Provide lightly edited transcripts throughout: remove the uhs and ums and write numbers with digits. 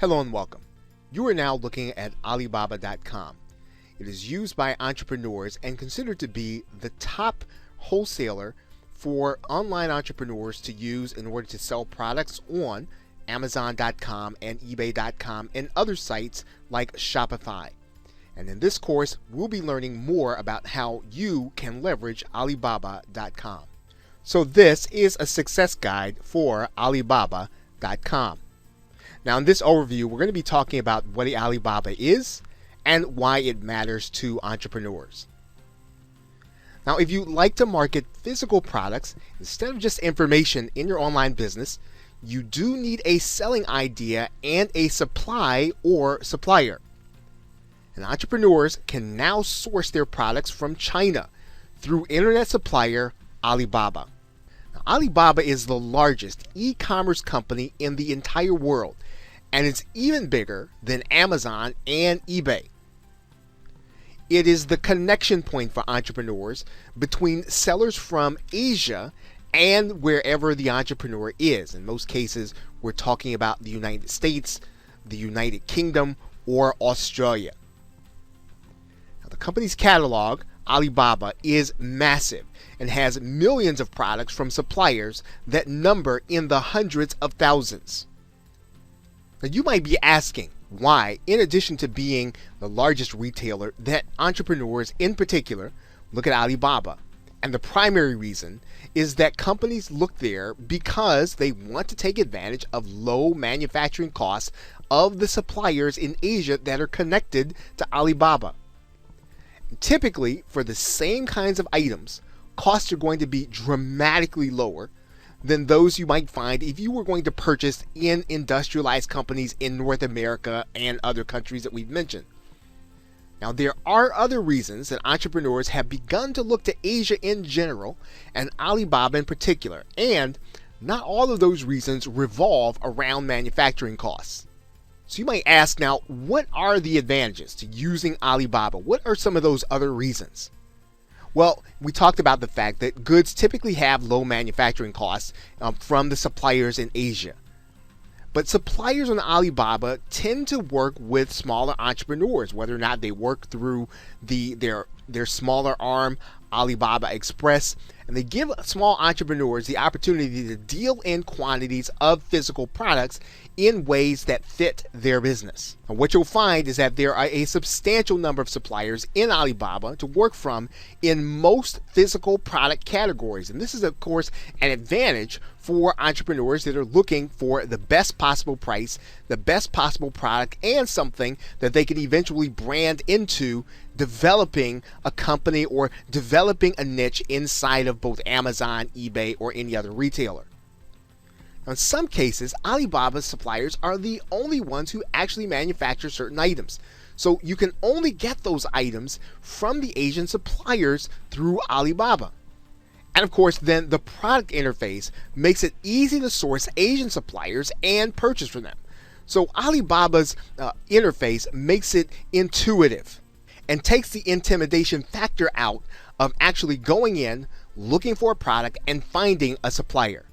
Hello and welcome. You are now looking at Alibaba.com. It is used by entrepreneurs and considered to be the top wholesaler for online entrepreneurs to use in order to sell products on Amazon.com and eBay.com and other sites like Shopify. And in this course, we'll be learning more about how you can leverage Alibaba.com. So this is a success guide for Alibaba.com. Now in this overview, we're going to be talking about what Alibaba is and why it matters to entrepreneurs. Now, if you like to market physical products instead of just information in your online business, you do need a selling idea and a supply or supplier. And entrepreneurs can now source their products from China through internet supplier Alibaba. Now, Alibaba is the largest e-commerce company in the entire world, and it's even bigger than Amazon and eBay. It is the connection point for entrepreneurs between sellers from Asia and wherever the entrepreneur is. In most cases, we're talking about the United States, the United Kingdom, or Australia. Now, the company's catalog, Alibaba, is massive and has millions of products from suppliers that number in the hundreds of thousands. Now, you might be asking why, in addition to being the largest retailer, that entrepreneurs in particular look at Alibaba. And the primary reason is that companies look there because they want to take advantage of low manufacturing costs of the suppliers in Asia that are connected to Alibaba. Typically, for the same kinds of items, costs are going to be dramatically lower than those you might find if you were going to purchase in industrialized companies in North America and other countries that we've mentioned. Now, there are other reasons that entrepreneurs have begun to look to Asia in general and Alibaba in particular, and not all of those reasons revolve around manufacturing costs. So you might ask now, what are the advantages to using Alibaba? What are some of those other reasons? Well, we talked about the fact that goods typically have low manufacturing costs from the suppliers in Asia. But suppliers on Alibaba tend to work with smaller entrepreneurs, whether or not they work through their smaller arm, Alibaba Express, and they give small entrepreneurs the opportunity to deal in quantities of physical products in ways that fit their business. And what you'll find is that there are a substantial number of suppliers in Alibaba to work from in most physical product categories. And this is, of course, an advantage for entrepreneurs that are looking for the best possible price, the best possible product, and something that they can eventually brand into developing a company or developing a niche inside of both Amazon, eBay, or any other retailer. Now, in some cases, Alibaba's suppliers are the only ones who actually manufacture certain items. So you can only get those items from the Asian suppliers through Alibaba. And of course, then the product interface makes it easy to source Asian suppliers and purchase from them. So Alibaba's interface makes it intuitive and takes the intimidation factor out of actually going in, looking for a product, and finding a supplier.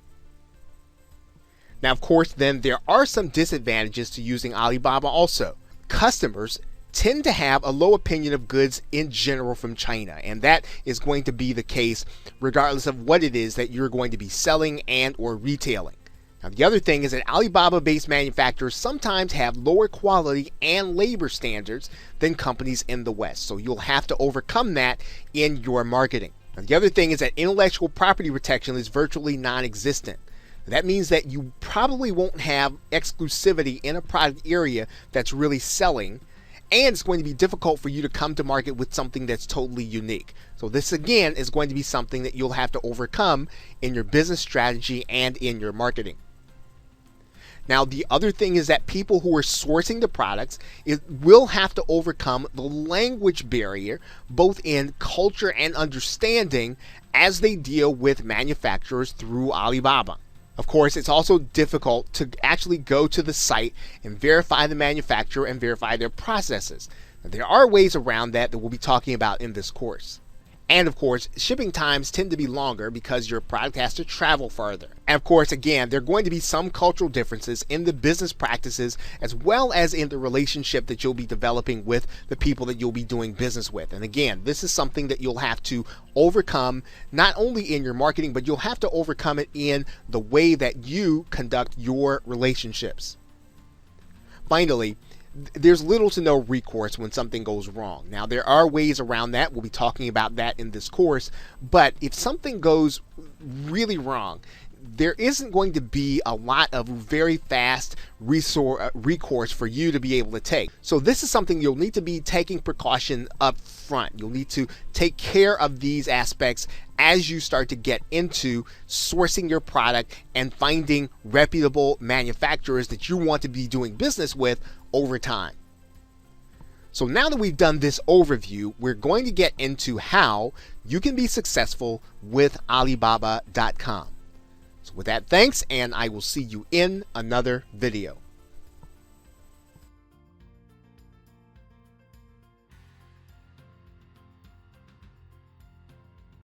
Now, of course, then there are some disadvantages to using Alibaba also. Customers tend to have a low opinion of goods in general from China, and that is going to be the case regardless of what it is that you're going to be selling and or retailing. Now, the other thing is that Alibaba-based manufacturers sometimes have lower quality and labor standards than companies in the West, so you'll have to overcome that in your marketing. Now, the other thing is that intellectual property protection is virtually non-existent. That means that you probably won't have exclusivity in a product area that's really selling, and it's going to be difficult for you to come to market with something that's totally unique. So this again is going to be something that you'll have to overcome in your business strategy and in your marketing. Now, the other thing is that people who are sourcing the products will have to overcome the language barrier, both in culture and understanding, as they deal with manufacturers through Alibaba. Of course, it's also difficult to actually go to the site and verify the manufacturer and verify their processes. Now, there are ways around that we'll be talking about in this course. And of course, shipping times tend to be longer because your product has to travel further. And of course, again, there are going to be some cultural differences in the business practices as well as in the relationship that you'll be developing with the people that you'll be doing business with. And again, this is something that you'll have to overcome not only in your marketing, but you'll have to overcome it in the way that you conduct your relationships. Finally, there's little to no recourse when something goes wrong. Now, there are ways around that. We'll be talking about that in this course. But if something goes really wrong, there isn't going to be a lot of very fast recourse for you to be able to take. So this is something you'll need to be taking precaution up front. You'll need to take care of these aspects as you start to get into sourcing your product and finding reputable manufacturers that you want to be doing business with over time. So now that we've done this overview, we're going to get into how you can be successful with Alibaba.com. So with that, thanks, and I will see you in another video.